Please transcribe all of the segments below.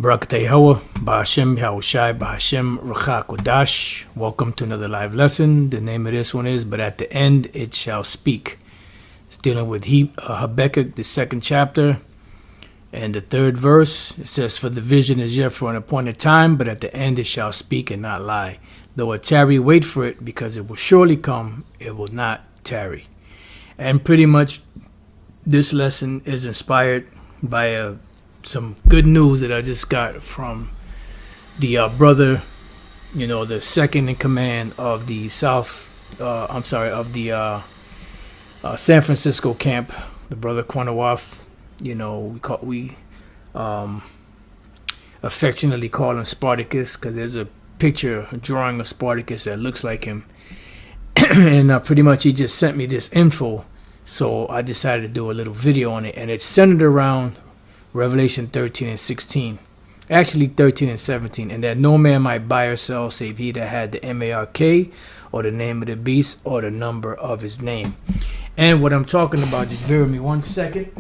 Barakatah Yahweh, Ba'ashem Yahushai, Ba'ashem Ruach Kodash. Welcome to another live lesson. The name of this one is, But at the End It Shall Speak. It's dealing with Habakkuk, the second chapter, and the third verse. It says, For the vision is yet for an appointed time, but at the end it shall speak and not lie. Though it tarry, wait for it, because it will surely come, it will not tarry. And pretty much this lesson is inspired by some good news that I just got from the brother, the second in command of the San Francisco camp, the brother Quanawaf. We affectionately call him Spartacus because there's a drawing of Spartacus that looks like him. And pretty much he just sent me this info, so I decided to do a little video on it, and it's centered around Revelation 13 and 16, actually 13 and 17, and that no man might buy or sell save he that had the MARK, or the name of the beast, or the number of his name. And what I'm talking about, just bear with me 1 second.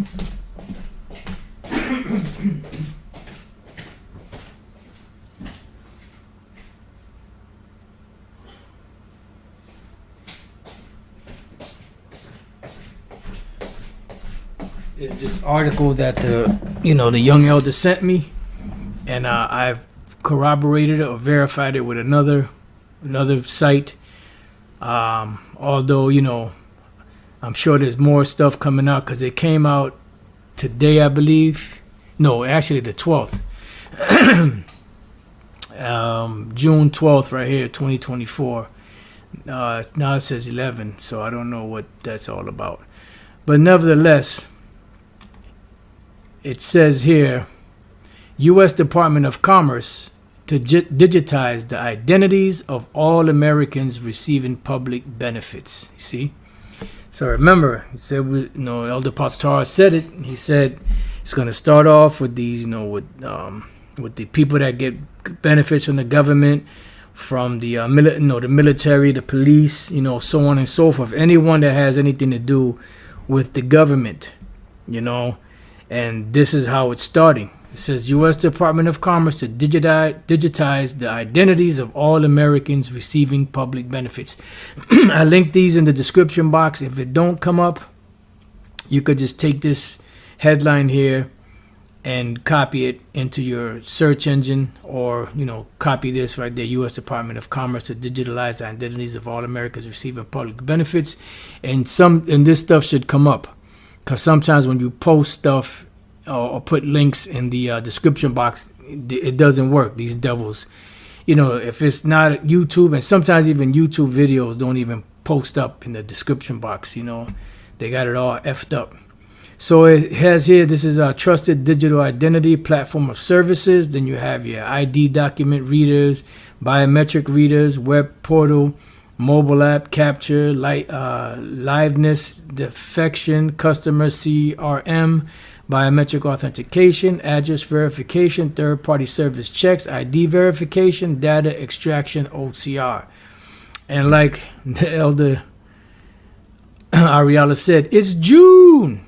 Is this article that the young elder sent me, and I've corroborated it or verified it with another site. Although I'm sure there's more stuff coming out because it came out today, I believe. No, actually the 12th, June 12th, right here, 2024. Now it says 11, so I don't know what that's all about. But nevertheless, it says here, U.S. Department of Commerce to digitize the identities of all Americans receiving public benefits. You see? So remember, he said, Elder Pastor said it. He said it's going to start off with these, with the people that get benefits from the government, from the the military, the police, so on and so forth. Anyone that has anything to do with the government, And this is how it's starting. It says U.S. Department of Commerce to digitize the identities of all Americans receiving public benefits. I linked these in the description box. If it don't come up, you could just take this headline here and copy it into your search engine, or copy this right there, U.S. Department of Commerce to digitalize the identities of all Americans receiving public benefits, and this stuff should come up. Because sometimes when you post stuff or put links in the description box, it doesn't work. These devils, if it's not YouTube, and sometimes even YouTube videos don't even post up in the description box, they got it all effed up. So it has here, this is a trusted digital identity platform of services. Then you have your ID document readers, biometric readers, web portal, mobile app capture, liveness defection, customer CRM, biometric authentication, address verification, third-party service checks, ID verification, data extraction, OCR. And like the elder Ariella said, it's June,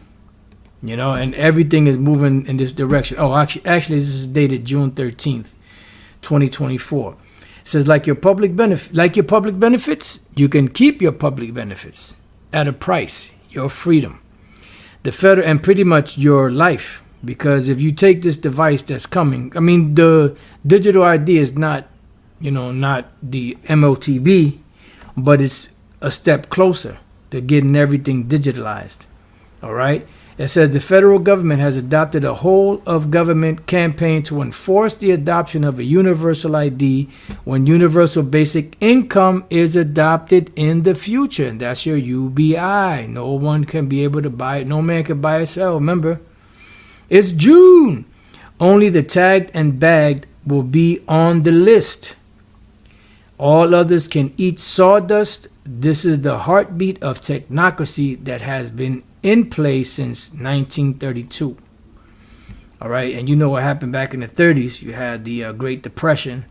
and everything is moving in this direction. Oh, actually, this is dated June 13th, 2024. It says, like your public benefits, you can keep your public benefits at a price, your freedom, the federal, and pretty much your life. Because if you take this device that's coming, the digital ID is not, not the MOTB, but it's a step closer to getting everything digitalized. All right. It says the federal government has adopted a whole of government campaign to enforce the adoption of a universal ID when universal basic income is adopted in the future. And that's your UBI. No one can be able to buy it. No man can buy or sell. Remember, it's June. Only the tagged and bagged will be on the list. All others can eat sawdust. This is the heartbeat of technocracy that has been in place since 1932. All right, and what happened back in the 30s? You had the Great Depression,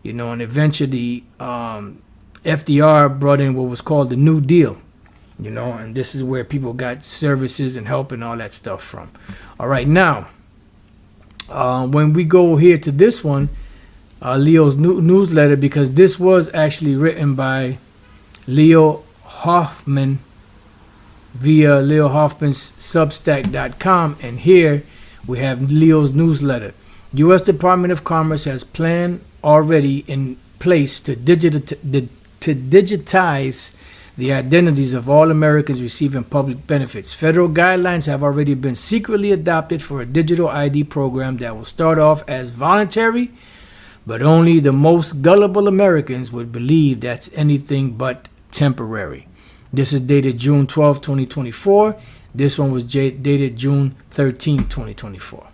and eventually FDR brought in what was called the New Deal, and this is where people got services and help and all that stuff from. All right, now When we go here to this one, Leo's newsletter, because this was actually written by Leo Hoffman via Leo Hoffman's Substack.com, and here we have Leo's newsletter. U.S. Department of Commerce has plan already in place to digitize the identities of all Americans receiving public benefits. Federal guidelines have already been secretly adopted for a digital ID program that will start off as voluntary, but only the most gullible Americans would believe that's anything but temporary. This is dated June 12, 2024. This one was dated June 13, 2024.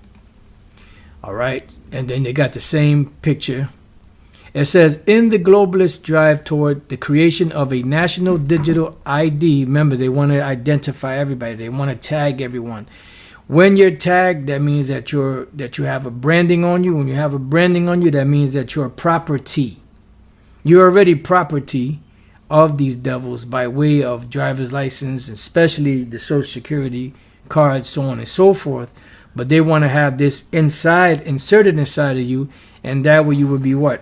All right. And then they got the same picture. It says, in the globalist drive toward the creation of a national digital ID, remember, they want to identify everybody. They want to tag everyone. When you're tagged, that means that you have a branding on you. When you have a branding on you, that means that you're property. You're already property of these devils by way of driver's license, especially the social security card, so on and so forth. But they want to have this inserted inside of you, and that way you would be what?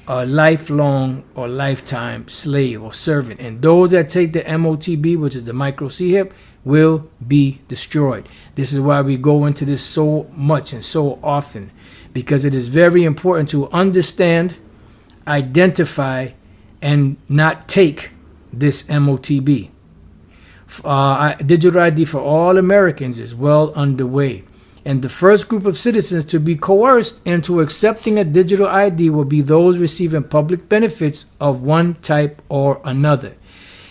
A lifelong or lifetime slave or servant. And those that take the MOTB, which is the micro CHIP, will be destroyed. This is why we go into this so much and so often, because it is very important to understand, identify, and not take this MOTB. Digital ID for all Americans is well underway. And the first group of citizens to be coerced into accepting a digital ID will be those receiving public benefits of one type or another.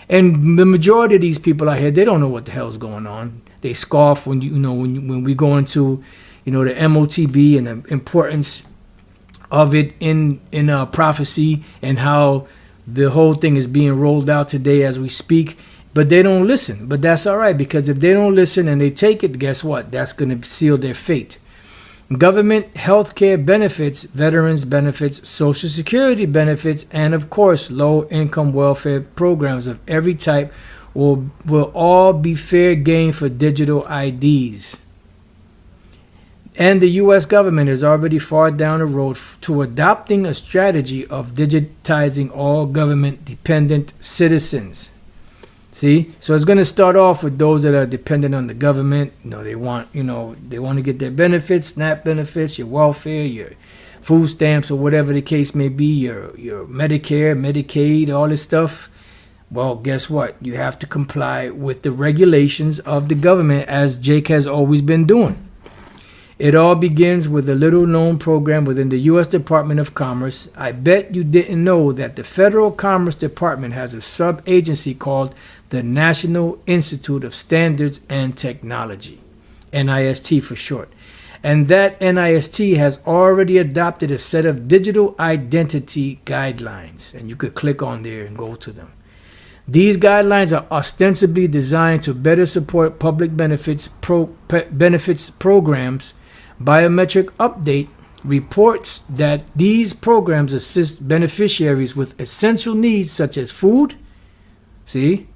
And the majority of these people out here, they don't know what the hell's going on. They scoff when when we go into the MOTB and the importance of it in prophecy, and how the whole thing is being rolled out today as we speak. But they don't listen. But that's all right, because if they don't listen and they take it, guess what? That's going to seal their fate. Government health care benefits, veterans benefits, social security benefits, and of course, low-income welfare programs of every type will all be fair game for digital IDs. And the U.S. government is already far down the road to adopting a strategy of digitizing all government-dependent citizens. See, so it's going to start off with those that are dependent on the government. They want to get their benefits, SNAP benefits, your welfare, your food stamps, or whatever the case may be, your Medicare, Medicaid, all this stuff. Well, guess what? You have to comply with the regulations of the government, as Jake has always been doing. It all begins with a little-known program within the U.S. Department of Commerce. I bet you didn't know that the Federal Commerce Department has a sub-agency called the National Institute of Standards and Technology, NIST for short. And that NIST has already adopted a set of digital identity guidelines. And you could click on there and go to them. These guidelines are ostensibly designed to better support public benefits programs. Biometric Update reports that these programs assist beneficiaries with essential needs such as food. See,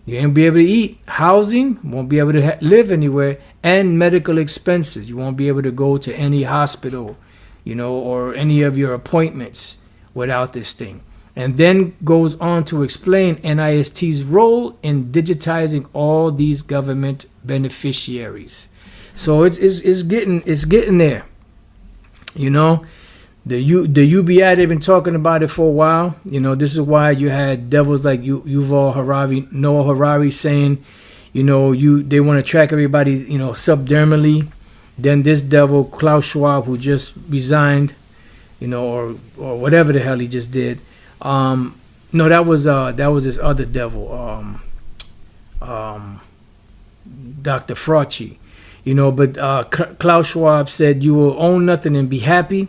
you ain't be able to eat, housing, won't be able to live anywhere, and medical expenses. You won't be able to go to any hospital, or any of your appointments without this thing. And then goes on to explain NIST's role in digitizing all these government beneficiaries. So it's getting there. The UBI, they've been talking about it for a while. This is why you had devils like Noah Harari saying, they want to track everybody, subdermally. Then this devil Klaus Schwab, who just resigned, or whatever the hell he just did. No, that was this other devil, Dr. Fauci. But Klaus Schwab said you will own nothing and be happy.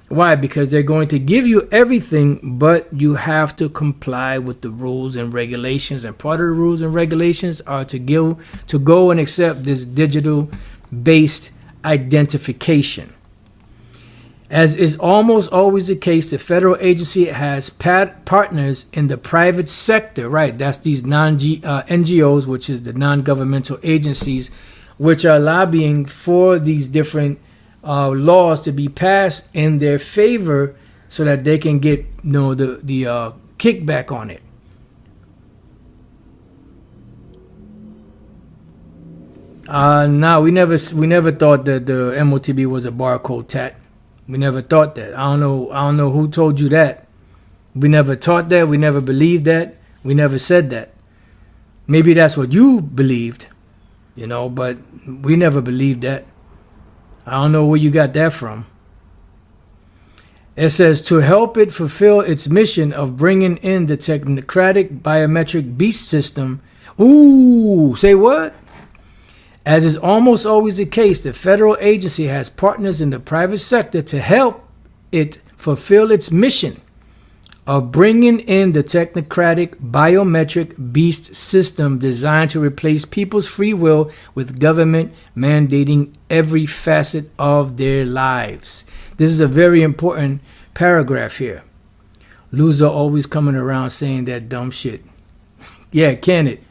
Why? Because they're going to give you everything, but you have to comply with the rules and regulations. And part of the rules and regulations are to go and accept this digital-based identification. As is almost always the case, the federal agency has partners in the private sector, right? That's these NGOs, which is the non-governmental agencies, which are lobbying for these different laws to be passed in their favor so that they can get the kickback on it. No, we never thought that the MOTB was a barcode tat. We never thought that. I don't know who told you that. We never taught that. We never believed that. We never said that. Maybe that's what you believed, but we never believed that. I don't know where you got that from. It says, to help it fulfill its mission of bringing in the technocratic biometric beast system. Ooh, say what? As is almost always the case, the federal agency has partners in the private sector to help it fulfill its mission of bringing in the technocratic biometric beast system designed to replace people's free will with government mandating every facet of their lives. This is a very important paragraph here. Loser always coming around saying that dumb shit. Yeah, can it?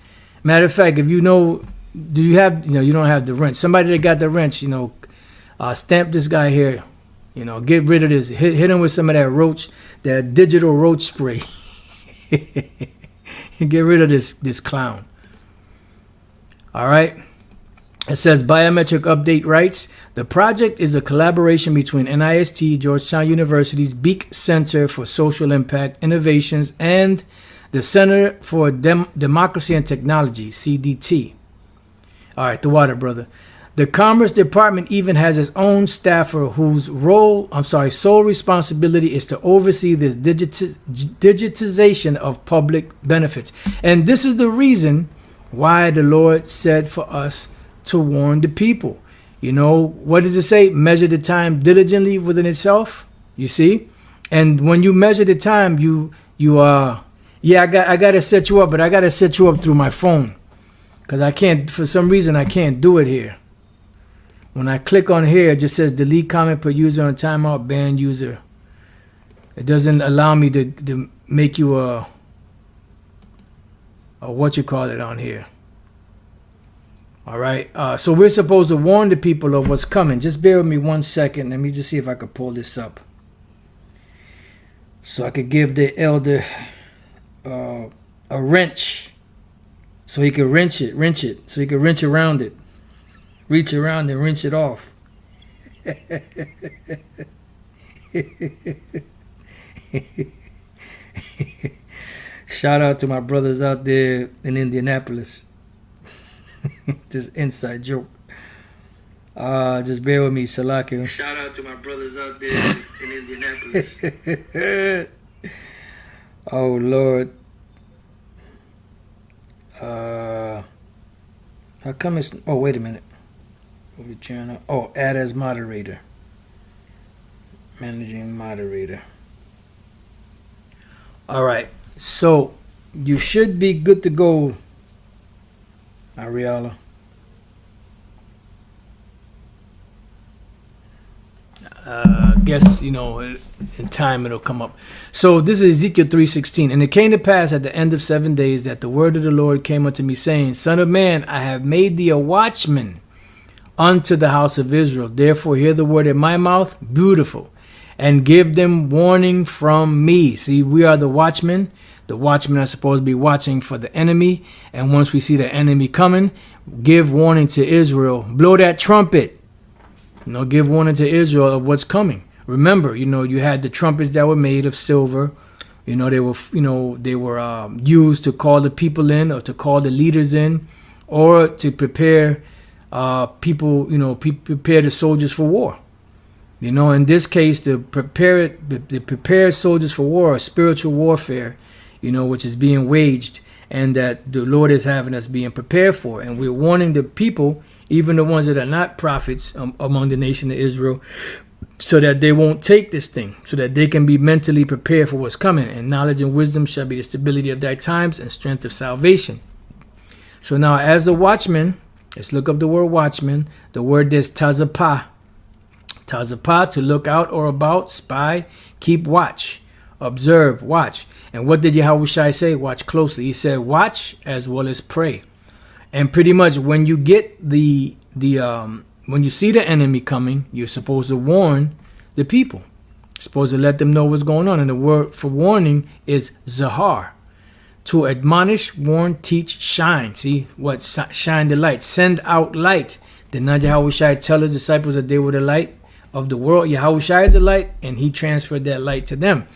Matter of fact, if you don't have the wrench. Somebody that got the wrench, stamp this guy here. Get rid of this. Hit him with some of that digital roach spray. Get rid of this clown. All right. It says Biometric Update writes, the project is a collaboration between NIST, Georgetown University's Beak Center for Social Impact Innovations, and the Center for Democracy and Technology, CDT. All right, the water, brother. The Commerce Department even has its own staffer whose sole responsibility is to oversee this digitization of public benefits. And this is the reason why the Lord said for us to warn the people. What does it say? Measure the time diligently within itself. You see? And when you measure the time, I got to set you up, but I got to set you up through my phone. Because for some reason, I can't do it here. When I click on here, it just says delete comment per user on timeout, ban user. It doesn't allow me to make you a on here. All right. So we're supposed to warn the people of what's coming. Just bear with me 1 second. Let me just see if I could pull this up. So I could give the elder a wrench. So he could wrench it. So he could wrench around it. Reach around and wrench it off. Shout out to my brothers out there in Indianapolis. Just inside joke. Just bear with me, Salakia. Shout out to my brothers out there in Indianapolis. Oh, Lord. How come it's... Oh, wait a minute. Add as moderator. Managing moderator. All right. So, you should be good to go, Ariella. Guess, in time it'll come up. So this is Ezekiel 3:16. And it came to pass at the end of 7 days that the word of the Lord came unto me, saying, Son of man, I have made thee a watchman unto the house of Israel. Therefore hear the word in my mouth, beautiful, and give them warning from me. See, we are the watchmen. The watchmen are supposed to be watching for the enemy. And once we see the enemy coming, give warning to Israel. Blow that trumpet. Give warning to Israel of what's coming. Remember, you had the trumpets that were made of silver. They were used to call the people in, or to call the leaders in, or to prepare people. Prepare the soldiers for war. In this case, the prepared soldiers for war, spiritual warfare. Which is being waged, and that the Lord is having us being prepared for, and we're warning the people, even the ones that are not prophets among the nation of Israel, so that they won't take this thing, so that they can be mentally prepared for what's coming. And knowledge and wisdom shall be the stability of thy times, and strength of salvation. So now, as the watchman, let's look up the word watchman. The word is tazapah. Tazapah, to look out or about, spy, keep watch, observe, watch. And what did Yahushua say? Watch closely. He said, watch as well as pray. And pretty much when you get the when you see the enemy coming, you're supposed to warn the people. You're supposed to let them know what's going on. And the word for warning is zahar. To admonish, warn, teach, shine. See what? Shine the light. Send out light. Did not Yahushua tell his disciples that they were the light of the world? Yahushua is the light, and he transferred that light to them.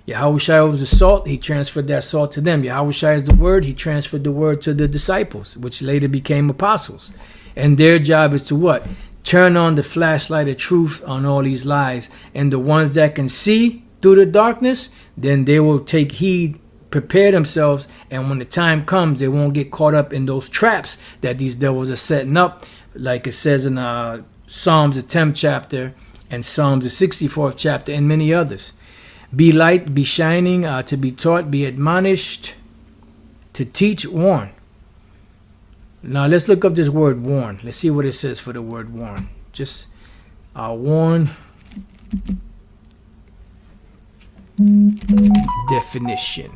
Yahushua was the salt, he transferred that salt to them. Yahushua is the word, he transferred the word to the disciples, which later became apostles. And their job is to what? Turn on the flashlight of truth on all these lies. And the ones that can see through the darkness, then they will take heed, prepare themselves, and when the time comes, they won't get caught up in those traps that these devils are setting up, like it says in Psalms the 10th chapter and Psalms the 64th chapter and many others. Be light, be shining, to be taught, be admonished, to teach, warn. Now let's look up this word warn. Let's see what it says for the word warn. Just warn definition.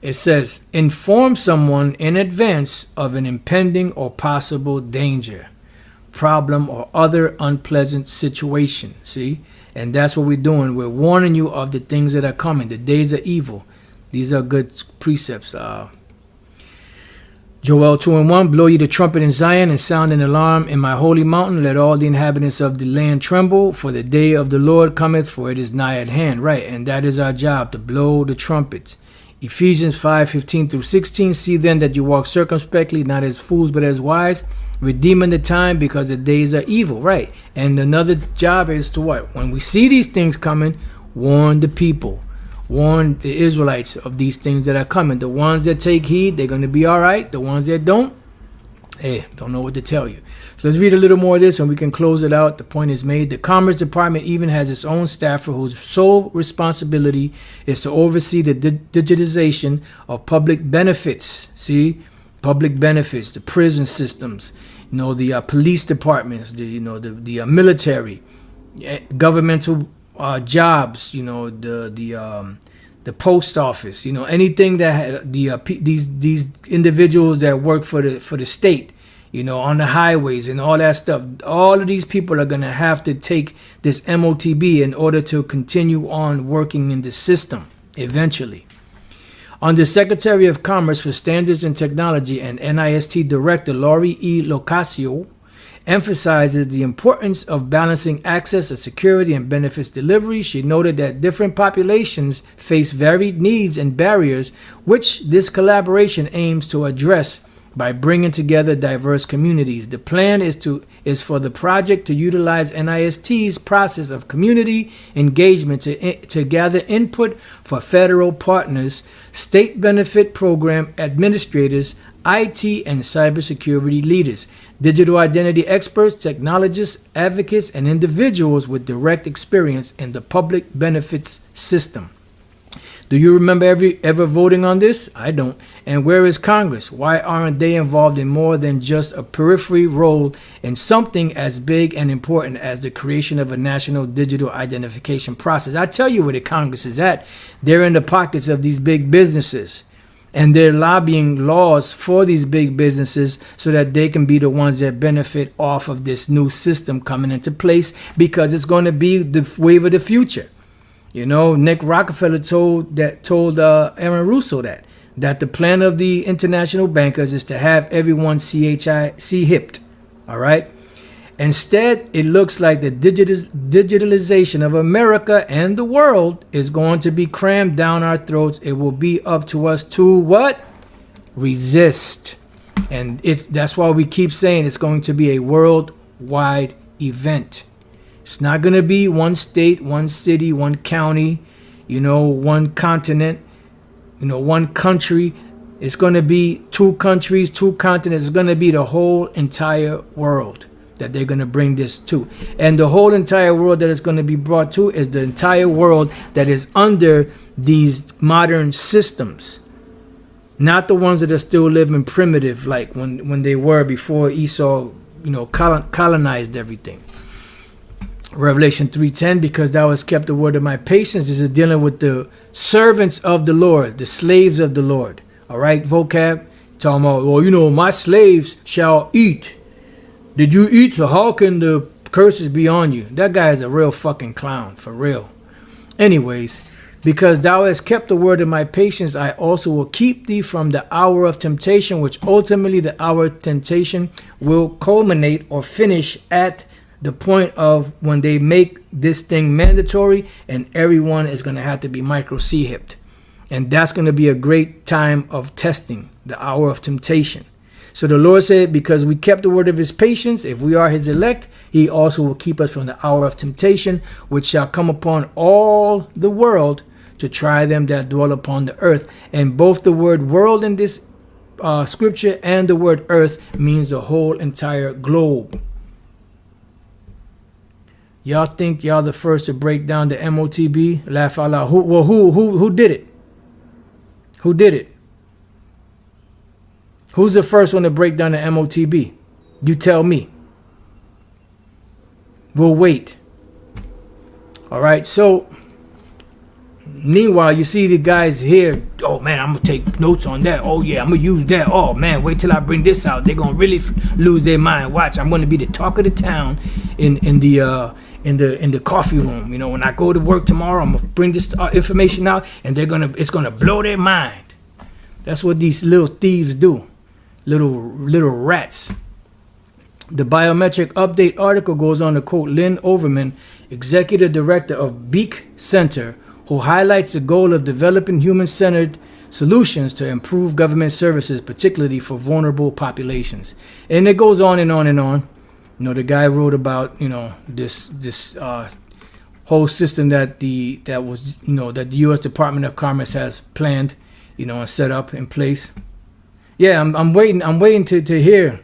It says, inform someone in advance of an impending or possible danger, problem, or other unpleasant situation. See? And that's what we're doing. We're warning you of the things that are coming, the days of evil. These are good precepts. Joel 2:1, blow ye the trumpet in Zion and sound an alarm in my holy mountain. Let all the inhabitants of the land tremble, for the day of the Lord cometh, for it is nigh at hand. Right, and that is our job, to blow the trumpets. Ephesians 5:15-16, see then that you walk circumspectly, not as fools but as wise, redeeming the time because the days are evil. Right, and another job is to what? When we see these things coming, warn the people. Warn the Israelites of these things that are coming. The ones that take heed, they're going to be all right. The ones that don't, hey, don't know what to tell you. So let's read a little more of this and we can close it out. The point is made. The Commerce Department even has its own staffer whose sole responsibility is to oversee the digitization of public benefits. See, public benefits, the prison systems, the police departments, the military, governmental jobs, the post office, anything that these individuals that work for the state, on the highways and all that stuff. All of these people are going to have to take this MOTB in order to continue on working in the system eventually. Under Secretary of Commerce for Standards and Technology and NIST Director Lori E. Locascio emphasizes the importance of balancing access to security and benefits delivery. She noted that different populations face varied needs and barriers, which this collaboration aims to address by bringing together diverse communities. The plan is for the project to utilize NIST's process of community engagement to gather input for federal partners, state benefit program administrators, IT and cybersecurity leaders, digital identity experts, technologists, advocates, and individuals with direct experience in the public benefits system. Do you remember ever voting on this? I don't. And where is Congress? Why aren't they involved in more than just a periphery role in something as big and important as the creation of a national digital identification process? I tell you where the Congress is at. They're in the pockets of these big businesses. And they're lobbying laws for these big businesses so that they can be the ones that benefit off of this new system coming into place, because it's going to be the wave of the future. Nick Rockefeller told Aaron Russo that the plan of the international bankers is to have everyone C-hipped. All right. Instead, it looks like the digitalization of America and the world is going to be crammed down our throats. It will be up to us to what? Resist. And that's why we keep saying it's going to be a worldwide event. It's not going to be one state, one city, one county, one continent, one country. It's going to be two countries, two continents. It's going to be the whole entire world that they're going to bring this to. And the whole entire world that is going to be brought to is the entire world that is under these modern systems. Not the ones that are still living primitive, like when they were before Esau, colonized everything. Revelation 3:10, because thou hast kept the word of my patience. This is dealing with the servants of the Lord, the slaves of the Lord. All right, vocab. Talking about, my slaves shall eat. Did you eat? So how can the curses be on you? That guy is a real fucking clown, for real. Anyways, because thou hast kept the word of my patience, I also will keep thee from the hour of temptation, which ultimately the hour of temptation will culminate or finish at the point of when they make this thing mandatory and everyone is going to have to be micro C-hipped. And that's going to be a great time of testing, the hour of temptation. So the Lord said, because we kept the word of his patience, if we are his elect, he also will keep us from the hour of temptation, which shall come upon all the world to try them that dwell upon the earth. And both the word world in this scripture and the word earth means the whole entire globe. Y'all think y'all the first to break down the MOTB? Laugh out loud. Who did it? Who did it? Who's the first one to break down the MOTB? You tell me. We'll wait. All right. So, meanwhile, you see the guys here. Oh man, I'm gonna take notes on that. Oh yeah, I'm gonna use that. Oh man, wait till I bring this out. They're gonna really lose their mind. Watch, I'm gonna be the talk of the town in the coffee room. You know, when I go to work tomorrow, I'm gonna bring this information out, and it's gonna blow their mind. That's what these little thieves do. Little rats. The biometric update article goes on to quote Lynn Overman, executive director of Beak Center, who highlights the goal of developing human-centered solutions to improve government services, particularly for vulnerable populations. And it goes on and on and on. You know, the guy wrote about, you know, this whole system that the U.S. Department of Commerce has planned, you know, and set up in place. Yeah, I'm waiting to hear.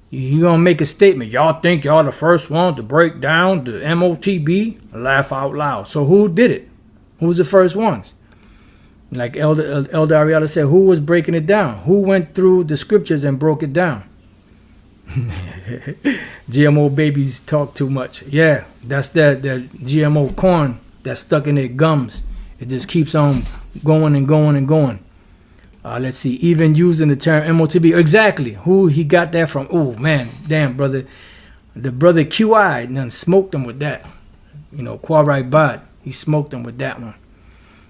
You gonna make a statement. Y'all think y'all the first one to break down the MOTB? Laugh out loud. So who did it? Who's the first ones? Like Elder Ariella said, who was breaking it down? Who went through the scriptures and broke it down? GMO babies talk too much. Yeah, that's that GMO corn that's stuck in their gums. It just keeps on going and going and going. Let's see, even using the term MOTB. Exactly. Who he got that from? Oh, man. Damn, brother. The brother QI done smoked him with that. You know, Kwarai Bad. He smoked him with that one.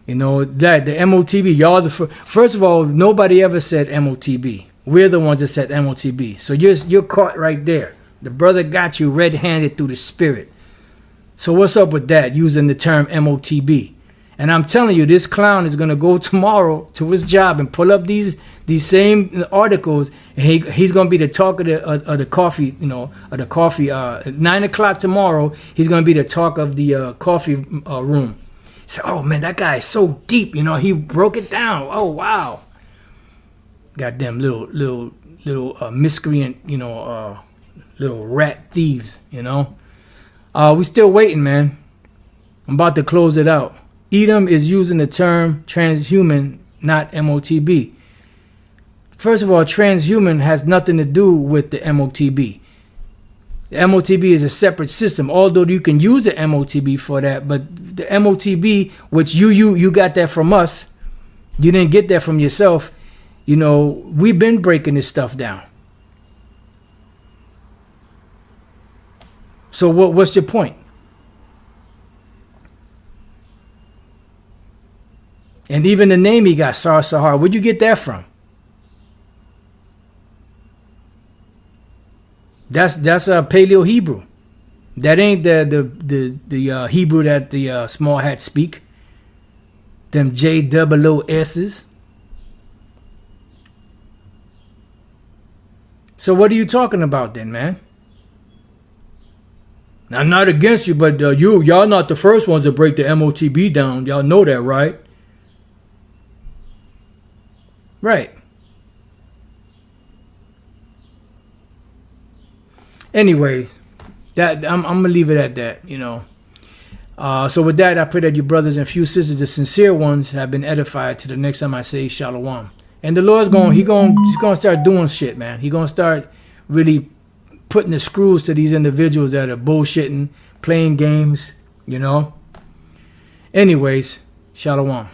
You know, that the MOTB, y'all, first of all, nobody ever said MOTB. We're the ones that said MOTB. So you're caught right there. The brother got you red-handed through the spirit. So what's up with that, using the term MOTB? And I'm telling you, this clown is going to go tomorrow to his job and pull up these same articles. And he's going to be the talk of the coffee, you know, of the coffee. At 9 o'clock tomorrow, he's going to be the talk of the coffee room. He said, oh, man, that guy is so deep. You know, he broke it down. Oh, wow. Goddamn little miscreant, you know, little rat thieves, you know. We still waiting, man. I'm about to close it out. Edom is using the term transhuman, not MOTB. First of all, transhuman has nothing to do with the MOTB. The MOTB is a separate system, although you can use the MOTB for that. But the MOTB, which you got that from us, you didn't get that from yourself. You know, we've been breaking this stuff down. So what's your point? And even the name he got, Sar Sahar, where'd you get that from? That's Paleo Hebrew. That ain't the Hebrew that the small hats speak. Them JOOS's. So what are you talking about then, man? Now, I'm not against you, but y'all not the first ones to break the MOTB down. Y'all know that, right? Right. Anyways, that I'm gonna leave it at that, you know. So with that, I pray that you brothers and few sisters, the sincere ones, have been edified to the next time I say Shalom. And the Lord's he's gonna start doing shit, man. He's gonna start really putting the screws to these individuals that are bullshitting, playing games, you know. Anyways, Shalom.